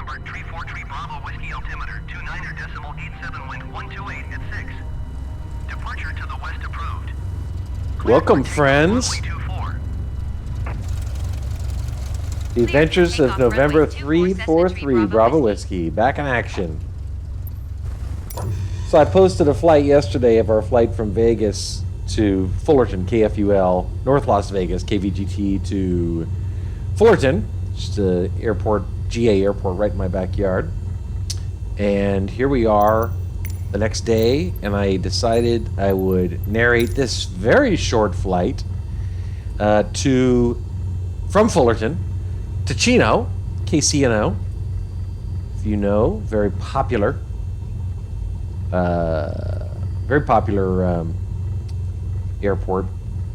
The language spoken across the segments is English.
November 34 Bravo Whiskey altimeter 29.87 wind 128 at 6. Departure to the west approved. Welcome, friends. The Adventures of November 343 Bravo Whiskey, back in action. So I posted a flight yesterday of our flight from Vegas to Fullerton, KFUL, North Las Vegas, KVGT to Fullerton, just an airport, GA airport right in my backyard. And here we are the next day, and I decided I would narrate this very short flight from Fullerton to Chino, KCNO. If you know, very popular airport,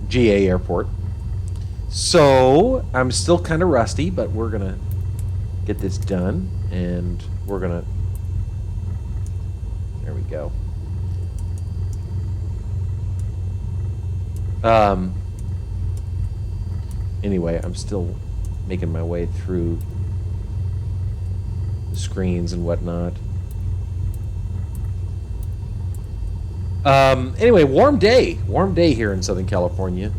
GA airport. So I'm still kind of rusty, but we're gonna get this done, and we're gonna. There we go. Anyway, I'm still making my way through the screens and whatnot. Anyway, warm day here in Southern California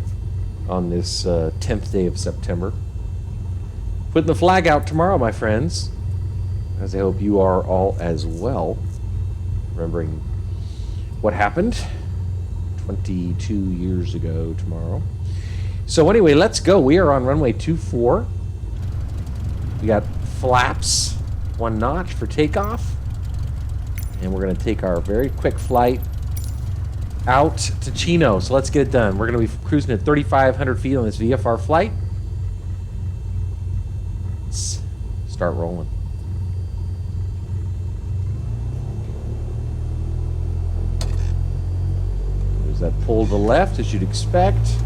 on this 10th day of September. Putting the flag out tomorrow, my friends, as I hope you are all as well, remembering what happened 22 years ago tomorrow. So anyway, let's go. We are on runway 24. We got flaps 1 notch for takeoff, and we're going to take our very quick flight out to Chino. So let's get it done. We're going to be cruising at 3,500 feet on this VFR flight. Let's start rolling. There's that pull to the left, as you'd expect.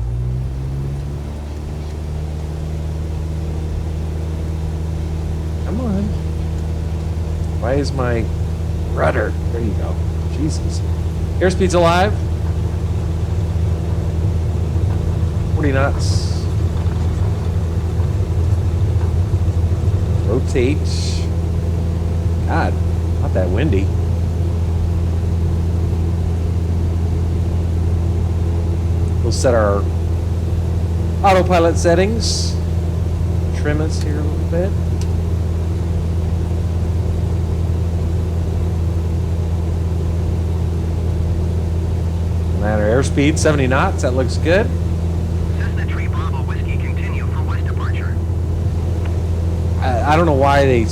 Come on. Why is my rudder? There you go. Jesus. Airspeed's alive. 40 knots. Rotate. God, not that windy. We'll set our autopilot settings. Trim us here a little bit. And our airspeed, 70 knots. That looks good. Cessna Tree Bravo Whiskey continue for west departure. I don't know why the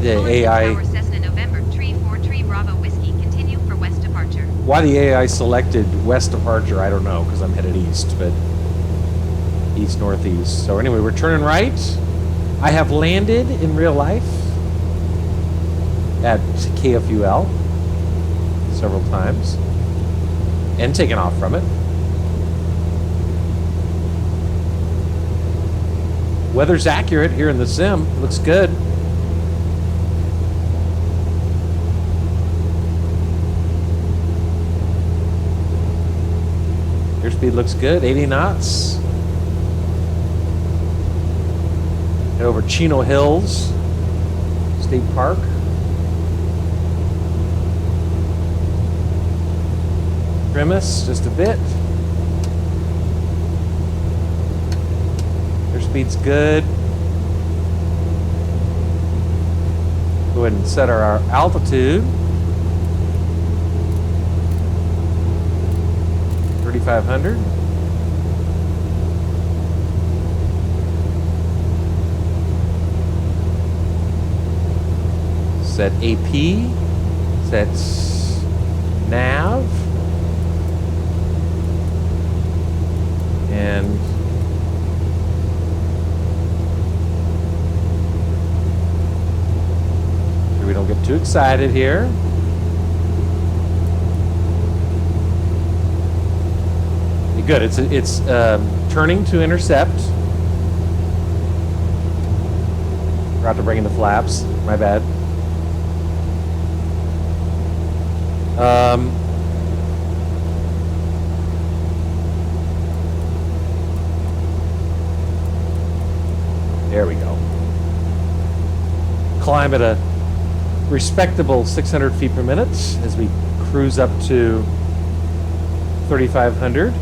AI. Cessna November 343 Bravo Whiskey continue for west departure. Why the AI selected west departure, I don't know, because I'm headed east, but east northeast. So anyway, we're turning right. I have landed in real life at KFUL several times and taken off from it. Weather's accurate here in the sim. Looks good. Airspeed looks good, 80 knots. Head over Chino Hills State Park. Trim us just a bit. Airspeed's good. Go ahead and set our altitude. 3,500. Set AP. Set nav. And sure we don't get too excited here. Good. It's turning to intercept. Forgot to bring in the flaps. My bad. There we go. climb at a respectable 600 feet per minute as we cruise up to 3,500.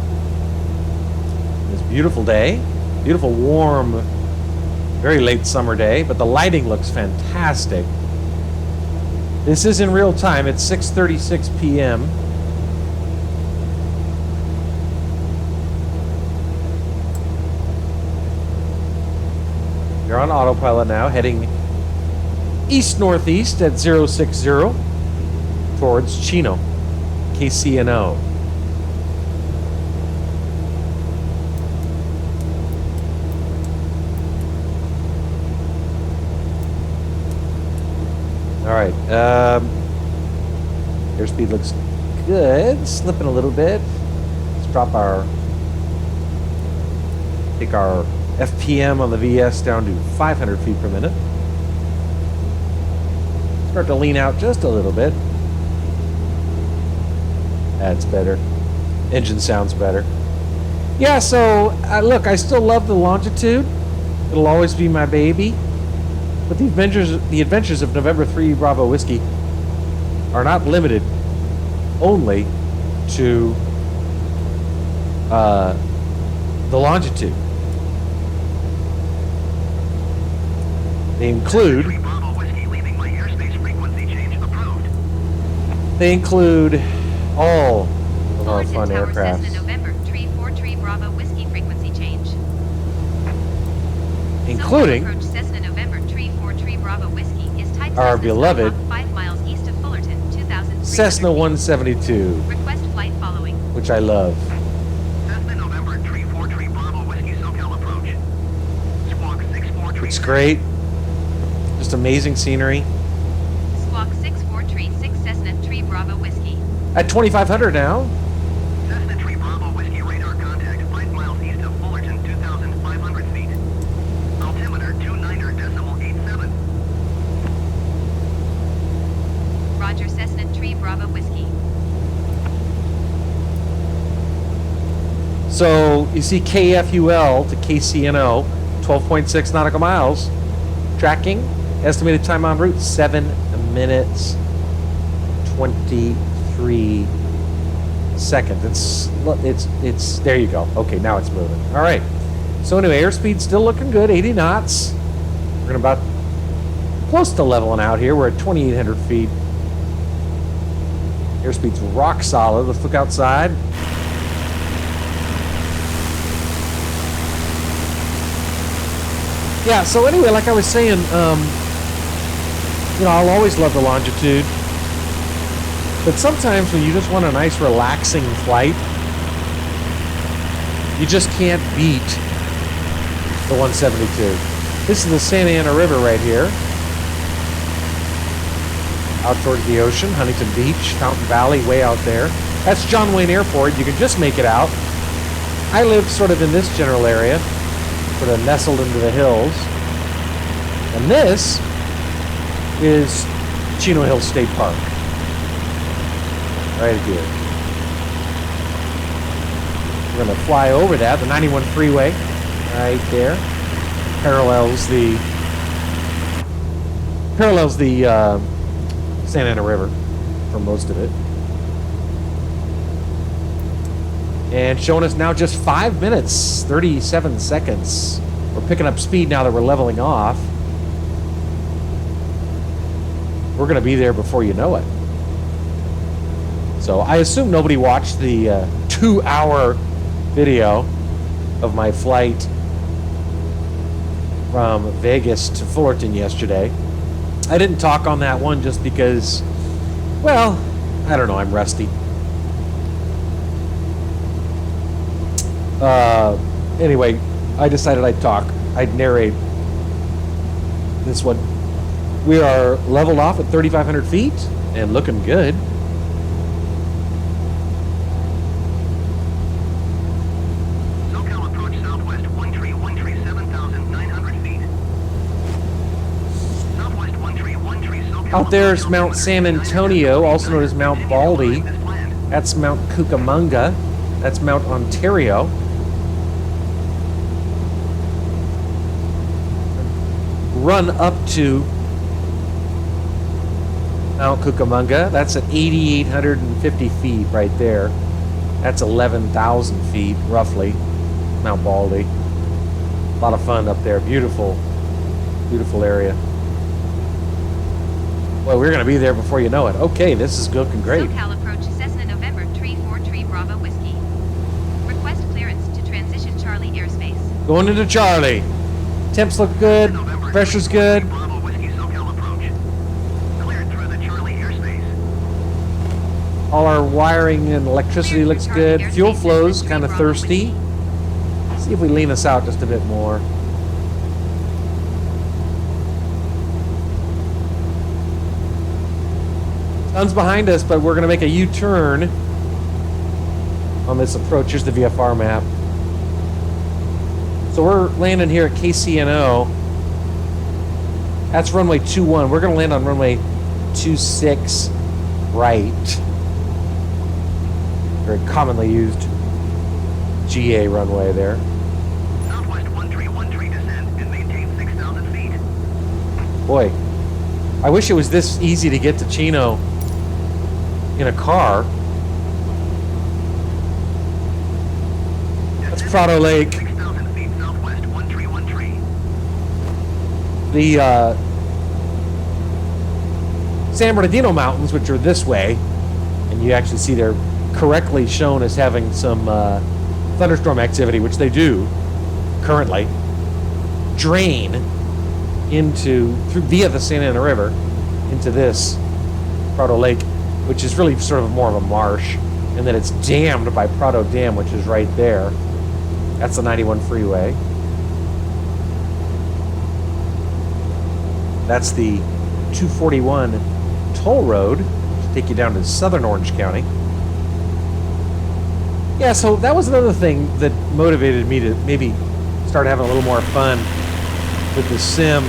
This beautiful day, beautiful warm, very late summer day, but the lighting looks fantastic. This is in real time. It's 6:36 p.m. You're on autopilot now, heading east-northeast at 060 towards Chino, KCNO. All right, airspeed looks good, slipping a little bit. Let's take our FPM on the VS down to 500 feet per minute. Start to lean out just a little bit. That's better. Engine sounds better. Yeah, so look, I still love the Longitude. It'll always be my baby. But the adventures of November 3 Bravo Whiskey are not limited only to the Longitude. They include all of our fun aircraft. Cessna November 34 Bravo Whiskey frequency change. Including approach Cessna November 34 Bravo Whiskey is type our Cessna beloved 5 miles east of Fullerton, 2,000 Cessna 172, Request flight following. which I love. Cessna November 343 Bravo Whiskey SoCal approach. Squawk 6436. It's great. Just amazing scenery. Squawk 6436 Cessna 3 Bravo Whiskey. At 2,500 now. Cessna 3 Bravo Whiskey radar contact 5 miles east of Fullerton, 2,500 feet. Altimeter 29.87. Roger Cessna 3 Bravo Whiskey. So you see KFUL to KCNO, 12.6 nautical miles. Tracking, estimated time en route, 7 minutes, 23 seconds. It's there you go. Okay, now it's moving. All right. So anyway, airspeed's still looking good, 80 knots. We're about close to leveling out here. We're at 2,800 feet. Airspeed's rock solid. Let's look outside. Yeah, so anyway, like I was saying, I'll always love the Longitude. But sometimes when you just want a nice, relaxing flight, you just can't beat the 172. This is the Santa Ana River right here. Out towards the ocean, Huntington Beach, Fountain Valley, way out there. That's John Wayne Airport. You can just make it out. I live sort of in this general area, sort of nestled into the hills. And this is Chino Hills State Park. Right here. We're going to fly over that, the 91 freeway, right there. Parallels the Santa Ana River for most of it. And showing us now just 5 minutes, 37 seconds. We're picking up speed now that we're leveling off. We're going to be there before you know it. So I assume nobody watched the 2-hour video of my flight from Vegas to Fullerton yesterday. I didn't talk on that one just because, well, I don't know, I'm rusty. Anyway, I decided I'd narrate this one. We are leveled off at 3,500 feet and looking good. SoCal approach southwest 1313 7,900 feet. Southwest 1313 SoCal. Out there is Mount San Antonio, also known as Mount Baldy. That's Mount Cucamonga. That's Mount Ontario. Run up to Mount Cucamonga. That's at 8,850 feet right there. That's 11,000 feet, roughly. Mount Baldy. A lot of fun up there. Beautiful, beautiful area. Well, we're going to be there before you know it. Okay, this is looking great. SoCal approach Cessna November 34 Bravo Whiskey. Request clearance to transition Charlie airspace. Going into Charlie. Temps look good. November Pressure's good. Bravo Whiskey SoCal approach. Cleared through the Charlie airspace. All our wiring and electricity looks good. Fuel flow's kind of thirsty. See if we lean us out just a bit more. Sun's behind us, but we're going to make a U-turn on this approach. Here's the VFR map. So we're landing here at KCNO. That's runway 21. We're going to land on runway 26 right. Very commonly used GA runway there. Southwest 1313 descend and maintain 6,000 feet. Boy, I wish it was this easy to get to Chino in a car. That's Prado Lake. 6,000 feet southwest 1313. The San Bernardino Mountains, which are this way, and you actually see they're correctly shown as having some thunderstorm activity, which they do currently, drain via the Santa Ana River into this Prado Lake, which is really sort of more of a marsh, and then it's dammed by Prado Dam, which is right there. That's the 91 freeway. That's the 241 toll road to take you down to southern Orange County. Yeah, so that was another thing that motivated me to maybe start having a little more fun with the sim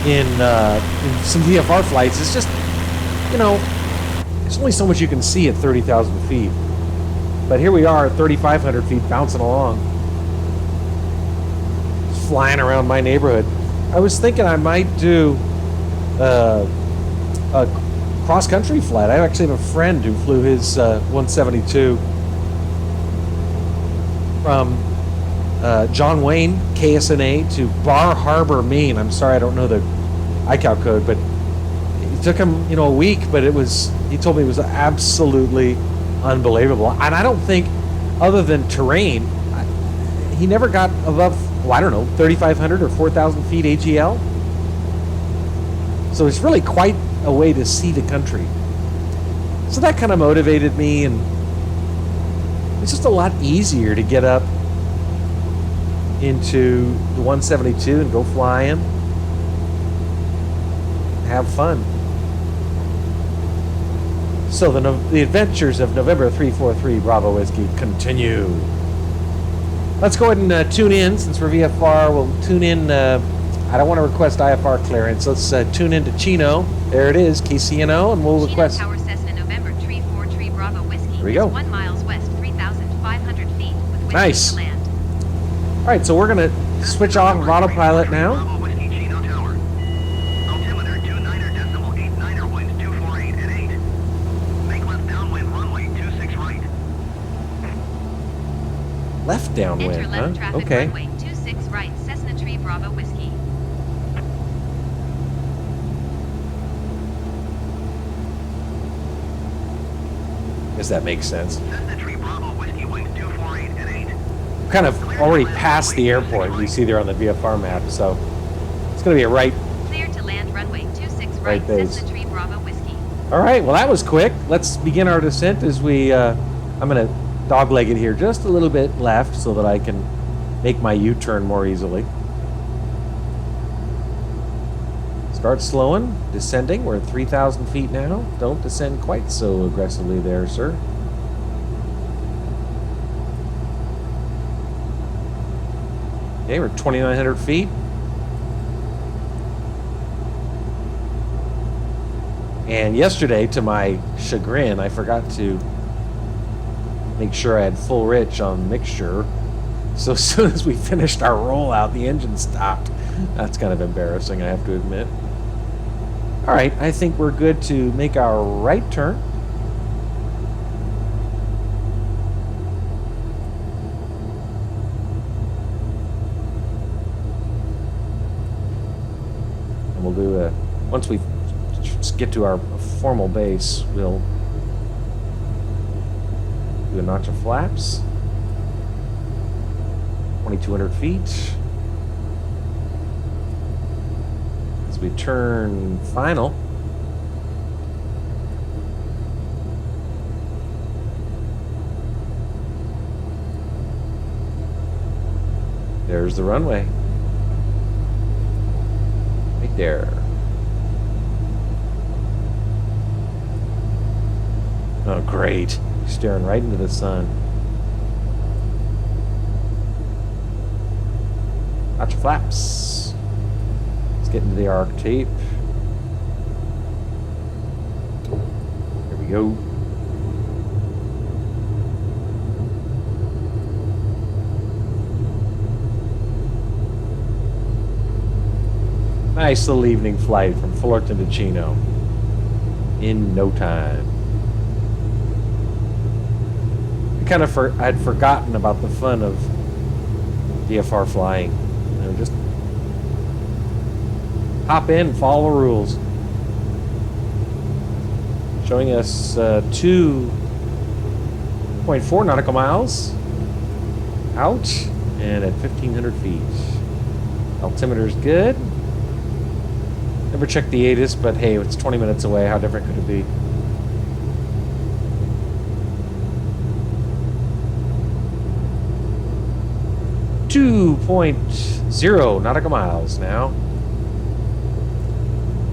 in some VFR flights. It's just, you know, there's only so much you can see at 30,000 feet. But here we are at 3,500 feet bouncing along. Just flying around my neighborhood. I was thinking I might do a cross-country flight. I actually have a friend who flew his 172 from John Wayne, KSNA, to Bar Harbor, Maine. I'm sorry I don't know the ICAO code, but it took him, a week, but he told me it was absolutely unbelievable. And I don't think, other than terrain, he never got above, 3,500 or 4,000 feet AGL. So it's really quite a way to see the country. So that kind of motivated me, and it's just a lot easier to get up into the 172 and go flying, have fun. So the adventures of November 343 Bravo Whiskey continue. Let's go ahead and tune in. Since we're VFR, we'll tune in. I don't want to request IFR clearance. Let's tune into Chino. There it is, KCNO, and we'll Chino request. Tower Cessna November 34 Bravo Whiskey. Here we go. 1 miles west, 3,500 feet with wind Nice. to land. All right, so we're going to switch off of autopilot now. Bravo Whiskey Chino Tower. Altimeter 29.89er wind 248 at 8. Make left downwind runway 26 right. Left downwind, Enter left huh? traffic Okay. runway 26 right, Cessna Tree Bravo Whiskey. Guess that makes sense. Cessna Tree Bravo Whiskey wind 248 at 8. Kind of already past the airport. You see there on the VFR map, so it's going to be a right. Clear to land runway 26 Right right, base. Cessna Tree Bravo Whiskey. All right, well that was quick. Let's begin our descent as we. I'm going to dogleg it here just a little bit left so that I can make my U-turn more easily. Start slowing, descending. We're at 3,000 feet now. Don't descend quite so aggressively there, sir. Okay, we're 2,900 feet. And yesterday, to my chagrin, I forgot to make sure I had full rich on mixture. So as soon as we finished our rollout, the engine stopped. That's kind of embarrassing, I have to admit. All right, I think we're good to make our right turn. And we'll do a, once we get to our formal base, we'll do a notch of flaps. 2,200 feet. As we turn final. There's the runway. Right there. Oh, great. Staring right into the sun. Notch of flaps. Let's get into the arc tape. There we go. Nice little evening flight from Fullerton to Chino in no time. I'd forgotten about the fun of VFR flying. You know, just hop in, follow the rules. Showing us 2.4 nautical miles out and at 1,500 feet. Altimeter's good. Never checked the ATIS, but hey, it's 20 minutes away. How different could it be? .0 nautical miles now.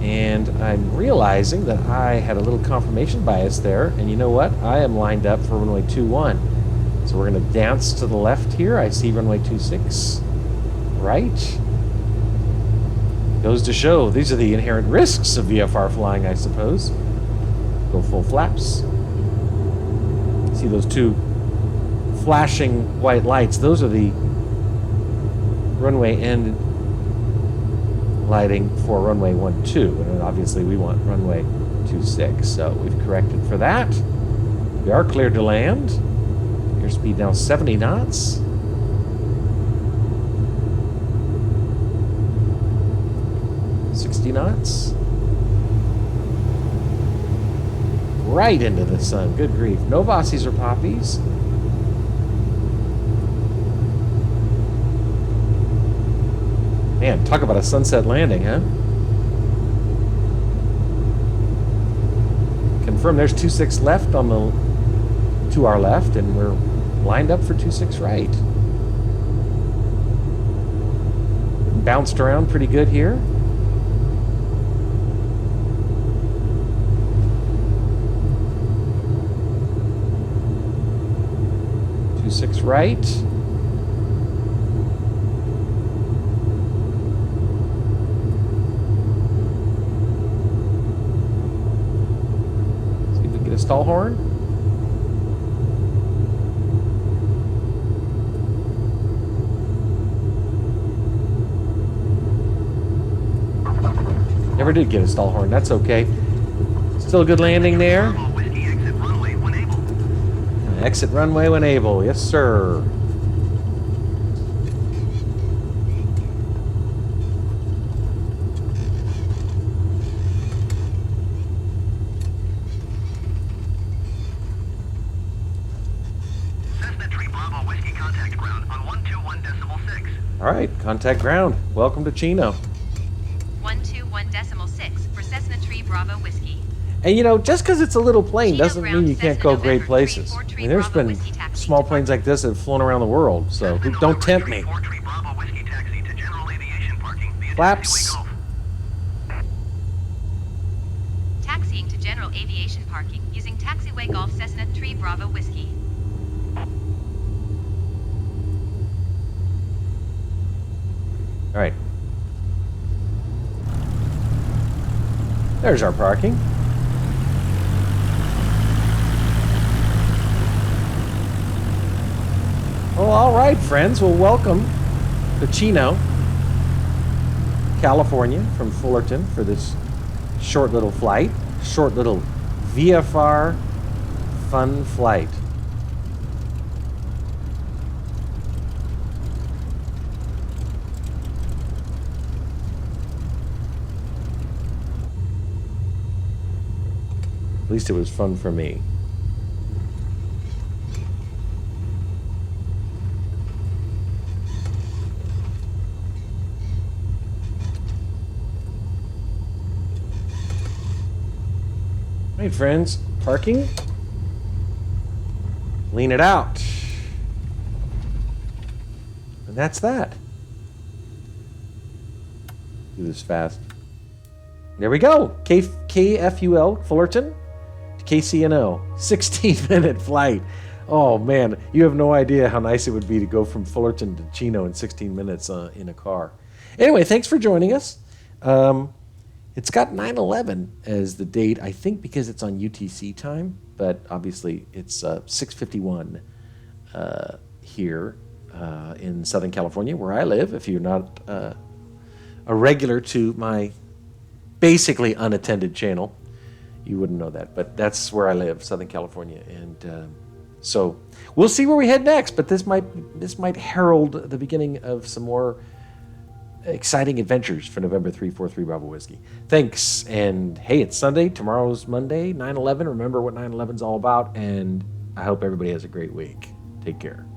And I'm realizing that I had a little confirmation bias there. And you know what? I am lined up for runway 21. So we're going to dance to the left here. I see runway 26. Right. Goes to show, these are the inherent risks of VFR flying, I suppose. Go full flaps. See those two flashing white lights? Those are the runway end lighting for runway 12, and obviously we want runway 26, so we've corrected for that. We are cleared to land. Airspeed now 70 knots. Knots. Right into the sun. Good grief. No Vossies or poppies. Man, talk about a sunset landing, huh? Confirm there's 26 left on the to our left, and we're lined up for 26 right. Bounced around pretty good here. 26 right. See if we can get a stall horn. Never did get a stall horn. That's okay. Still a good landing there. Exit runway when able. Yes, sir. Cessna 3 Bravo Whiskey contact ground on 121.6. All right, contact ground. Welcome to Chino. 121.6 for Cessna 3 Bravo Whiskey. And you know, just because it's a little plane Chino doesn't mean ground you can't Cessna go November great places. 343 I mean, there's Bravo been Whiskey taxi small to planes like this that have flown around the world, so Cessna don't tempt November me. 343 Bravo Whiskey taxi to general aviation parking via Flaps. taxiway Golf. Taxiing to general aviation parking using taxiway Golf Cessna 3 Bravo Whiskey. All right. There's our parking. Well, all right, friends. Well, welcome to Chino, California, from Fullerton for this short little flight, short little VFR fun flight. At least it was fun for me. Hey friends, parking. Lean it out. And that's that. Do this fast. There we go. KFUL, Fullerton to KCNO. 16-minute flight. Oh man, you have no idea how nice it would be to go from Fullerton to Chino in 16 minutes in a car. Anyway, thanks for joining us. It's got 9/11 as the date, I think because it's on UTC time, but obviously it's 6:51 here in Southern California, where I live. If you're not a regular to my basically unattended channel, you wouldn't know that, but that's where I live, Southern California, and so we'll see where we head next. But this might herald the beginning of some more exciting adventures for November 343 Bravo Whiskey. Thanks, and hey, it's Sunday. Tomorrow's Monday, 9/11. Remember what 9/11's all about, and I hope everybody has a great week. Take care.